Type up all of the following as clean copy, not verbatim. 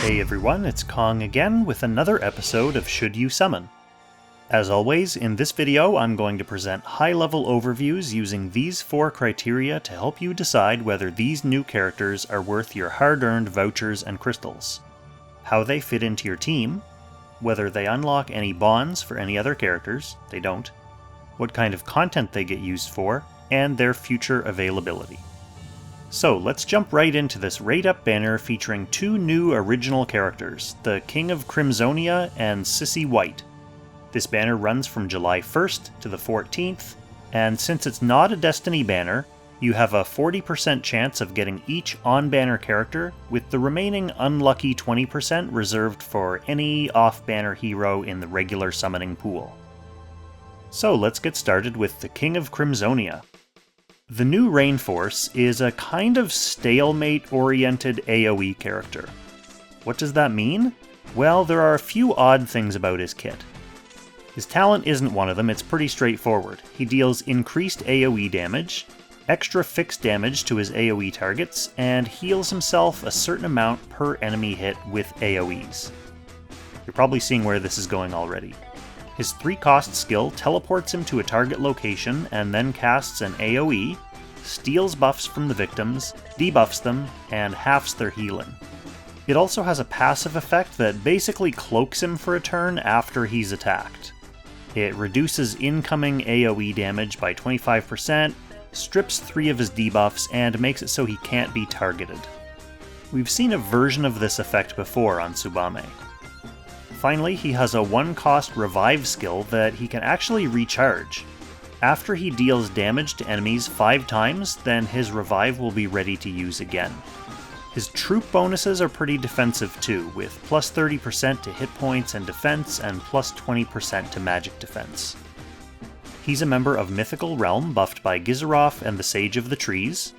Hey everyone, it's Kong again with another episode of Should You Summon? As always, in this video I'm going to present high-level overviews using these 4 criteria to help you decide whether these new characters are worth your hard-earned vouchers and crystals, how they fit into your team, whether they unlock any bonds for any other characters, they don't, what kind of content they get used for, and their future availability. So let's jump right into this rate-up banner featuring 2 new original characters, the King of Crimsonia and Sissi White. This banner runs from July 1st to the 14th, and since it's not a Destiny banner, you have a 40% chance of getting each on-banner character, with the remaining unlucky 20% reserved for any off-banner hero in the regular summoning pool. So let's get started with the King of Crimsonia. The new Rainforce is a kind of stalemate-oriented AoE character. What does that mean? Well, there are a few odd things about his kit. His talent isn't one of them, it's pretty straightforward. He deals increased AoE damage, extra fixed damage to his AoE targets, and heals himself a certain amount per enemy hit with AoEs. You're probably seeing where this is going already. His 3-cost skill teleports him to a target location and then casts an AoE, steals buffs from the victims, debuffs them, and halves their healing. It also has a passive effect that basically cloaks him for a turn after he's attacked. It reduces incoming AoE damage by 25%, strips 3 of his debuffs, and makes it so he can't be targeted. We've seen a version of this effect before on Tsubame. Finally, he has a 1-cost revive skill that he can actually recharge. After he deals damage to enemies 5 times, then his revive will be ready to use again. His troop bonuses are pretty defensive too, with plus 30% to hit points and defense and plus 20% to magic defense. He's a member of Mythical Realm, buffed by Gizaroth and the Sage of the Trees,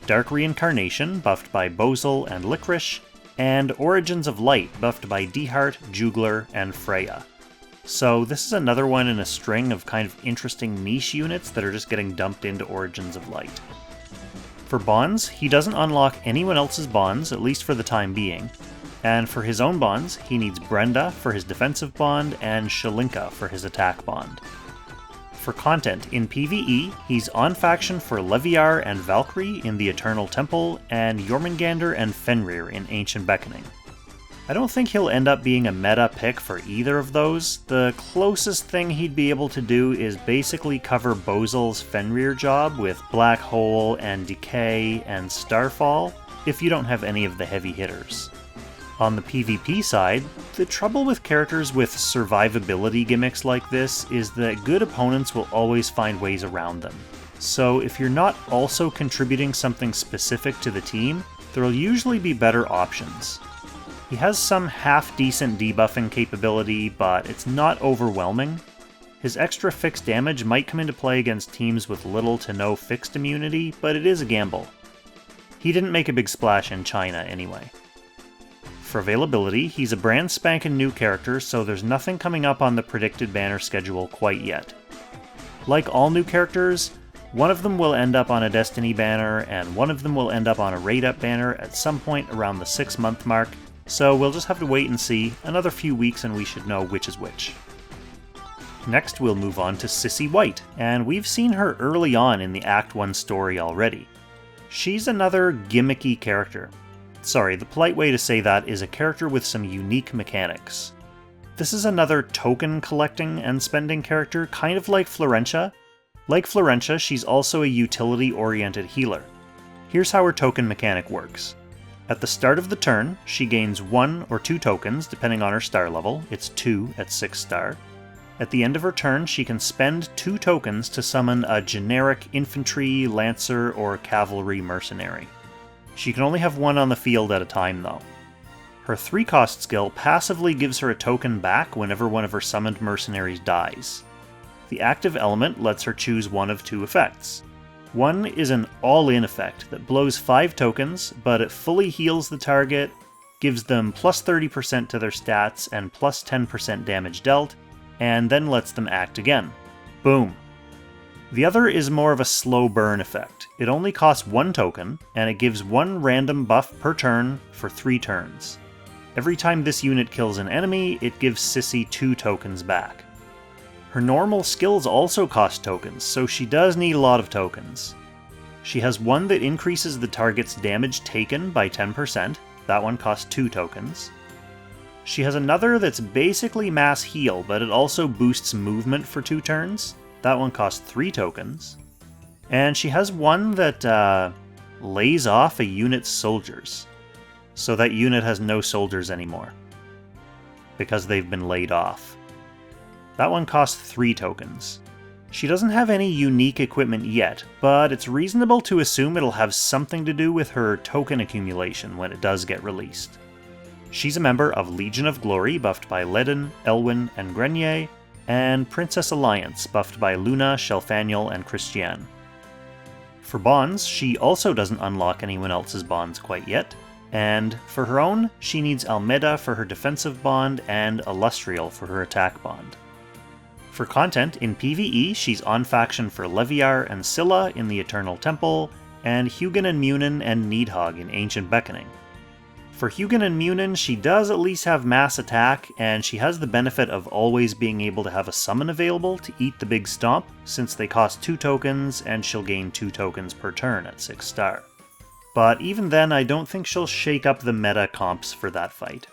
Dark Reincarnation, buffed by Bozel and Licorice, and Origins of Light, buffed by Dehart, Jugler, and Freya. So this is another one in a string of kind of interesting niche units that are just getting dumped into Origins of Light. For bonds, he doesn't unlock anyone else's bonds, at least for the time being, and for his own bonds, he needs Brenda for his defensive bond and Shalinka for his attack bond. For content, in PvE, he's on faction for Leviar and Valkyrie in the Eternal Temple, and Jormungandr and Fenrir in Ancient Beckoning. I don't think he'll end up being a meta pick for either of those. The closest thing he'd be able to do is basically cover Bozel's Fenrir job with Black Hole and Decay and Starfall, if you don't have any of the heavy hitters. On the PvP side, the trouble with characters with survivability gimmicks like this is that good opponents will always find ways around them. So if you're not also contributing something specific to the team, there'll usually be better options. He has some half-decent debuffing capability, but it's not overwhelming. His extra fixed damage might come into play against teams with little to no fixed immunity, but it is a gamble. He didn't make a big splash in China anyway. For availability, he's a brand spankin' new character, so there's nothing coming up on the predicted banner schedule quite yet. Like all new characters, one of them will end up on a Destiny banner, and one of them will end up on a rate-up banner at some point around the 6-month mark, so we'll just have to wait and see. Another few weeks and we should know which is which. Next we'll move on to Sissi White, and we've seen her early on in the Act 1 story already. She's another gimmicky character. Sorry, the polite way to say that is a character with some unique mechanics. This is another token collecting and spending character, kind of like Florentia. Like Florentia, she's also a utility-oriented healer. Here's how her token mechanic works. At the start of the turn, she gains 1 or 2 tokens, depending on her star level. It's 2 at 6 star. At the end of her turn, she can spend 2 tokens to summon a generic infantry, lancer, or cavalry mercenary. She can only have 1 on the field at a time, though. Her 3-cost skill passively gives her a token back whenever one of her summoned mercenaries dies. The active element lets her choose one of 2 effects. One is an all-in effect that blows 5 tokens, but it fully heals the target, gives them plus 30% to their stats and plus 10% damage dealt, and then lets them act again. Boom. The other is more of a slow burn effect. It only costs 1 token, and it gives 1 random buff per turn for 3 turns. Every time this unit kills an enemy, it gives Sissi 2 tokens back. Her normal skills also cost tokens, so she does need a lot of tokens. She has one that increases the target's damage taken by 10%, that one costs 2 tokens. She has another that's basically mass heal, but it also boosts movement for 2 turns, that one costs 3 tokens. And she has one that lays off a unit's soldiers. So that unit has no soldiers anymore, because they've been laid off. That one costs 3 tokens. She doesn't have any unique equipment yet, but it's reasonable to assume it'll have something to do with her token accumulation when it does get released. She's a member of Legion of Glory, buffed by Ledin, Elwyn, and Grenier, and Princess Alliance, buffed by Luna, Shelfaniel, and Christiane. For bonds, she also doesn't unlock anyone else's bonds quite yet, and for her own, she needs Almeda for her defensive bond and Illustrial for her attack bond. For content, in PvE, she's on faction for Leviar and Scylla in the Eternal Temple, and Hugin and Munin and Needhog in Ancient Beckoning. For Hugin and Munin, she does at least have mass attack, and she has the benefit of always being able to have a summon available to eat the big stomp, since they cost 2 tokens, and she'll gain 2 tokens per turn at 6 star. But even then, I don't think she'll shake up the meta comps for that fight.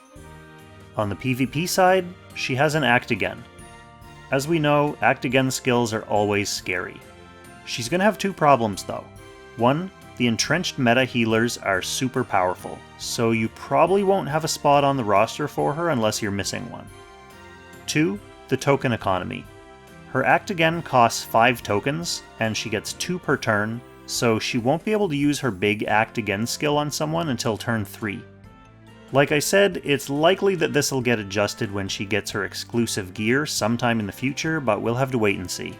On the PvP side, she has an Act Again. As we know, Act Again skills are always scary. She's gonna have 2 problems though. 1, the entrenched meta healers are super powerful, so you probably won't have a spot on the roster for her unless you're missing one. 2, the token economy. Her Act Again costs 5 tokens, and she gets 2 per turn, so she won't be able to use her big Act Again skill on someone until turn 3. Like I said, it's likely that this will get adjusted when she gets her exclusive gear sometime in the future, but we'll have to wait and see.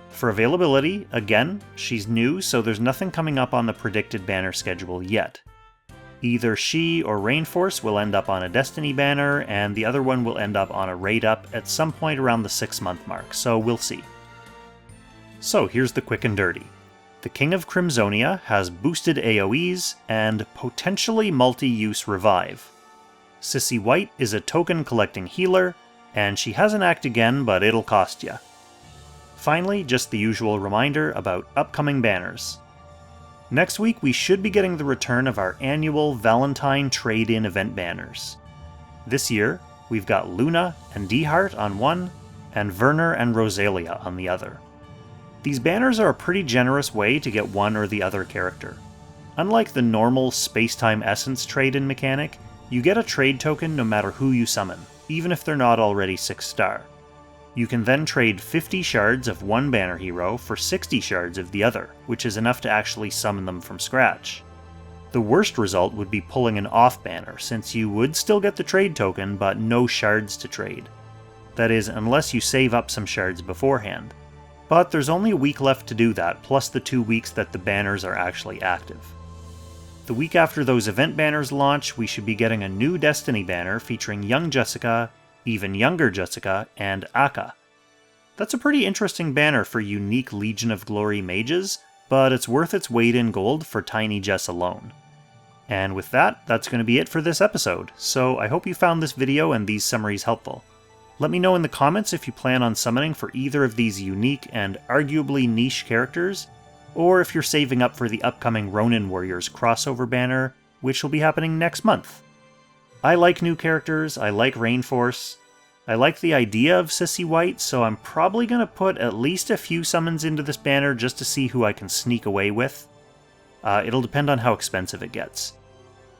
For availability, again, she's new, so there's nothing coming up on the predicted banner schedule yet. Either she or Rainforce will end up on a Destiny banner, and the other one will end up on a raid up at some point around the 6-month mark, so we'll see. So here's the quick and dirty. The King of Crimsonia has boosted AoEs and potentially multi-use revive. Sissi White is a token-collecting healer, and she has an Act Again, but it'll cost ya. Finally, just the usual reminder about upcoming banners. Next week we should be getting the return of our annual Valentine trade-in event banners. This year, we've got Luna and Dehart on one, and Werner and Rosalia on the other. These banners are a pretty generous way to get one or the other character. Unlike the normal Space-Time Essence trade-in mechanic, you get a trade token no matter who you summon, even if they're not already 6 star. You can then trade 50 shards of one banner hero for 60 shards of the other, which is enough to actually summon them from scratch. The worst result would be pulling an off banner, since you would still get the trade token, but no shards to trade. That is, unless you save up some shards beforehand. But there's only a week left to do that, plus the 2 weeks that the banners are actually active. The week after those event banners launch, we should be getting a new Destiny banner featuring young Jessica, even younger Jessica, and Akka. That's a pretty interesting banner for unique Legion of Glory mages, but it's worth its weight in gold for Tiny Jess alone. And with that, that's going to be it for this episode, so I hope you found this video and these summaries helpful. Let me know in the comments if you plan on summoning for either of these unique and arguably niche characters, or if you're saving up for the upcoming Ronin Warriors crossover banner, which will be happening next month. I like new characters, I like Rainforce, I like the idea of Sissi White, so I'm probably going to put at least a few summons into this banner just to see who I can sneak away with. It'll depend on how expensive it gets.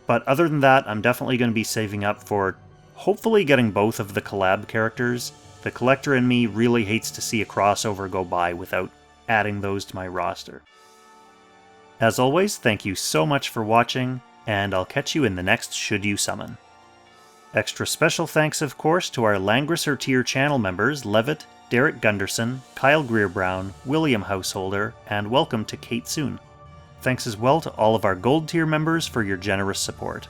But other than that, I'm definitely going to be saving up for hopefully getting both of the collab characters. The collector in me really hates to see a crossover go by without adding those to my roster. As always, thank you so much for watching, and I'll catch you in the next Should You Summon. Extra special thanks, of course, to our Langrisser tier channel members Levitt, Derek Gunderson, Kyle Greer-Brown, William Householder, and welcome to Kate Soon. Thanks as well to all of our Gold tier members for your generous support.